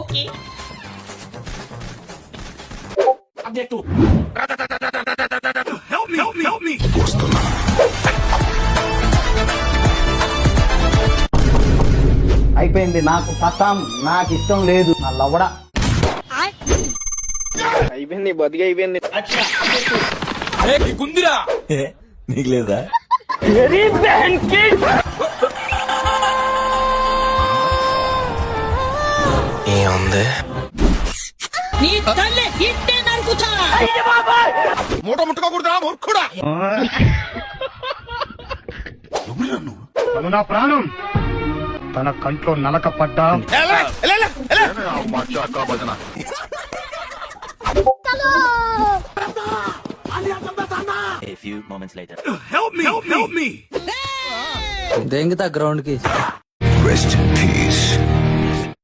Okay. అయిపోయింది, నాకు పతాం, నాకు ఇష్టం లేదు, నా లవడ అయిపోయింది, బతికి అయిపోయింది. నీకు లేదా? ఏముంది? నీ తల్లి ఇట్టే నరుకుతా. మూట ముట్టుకోకూడదా మూర్ఖుడా? నా ప్రాణం తన కంట్లో నలక పడ్డా A few moments later. దెంగతా గ్రౌండ్ కి. Rest in peace.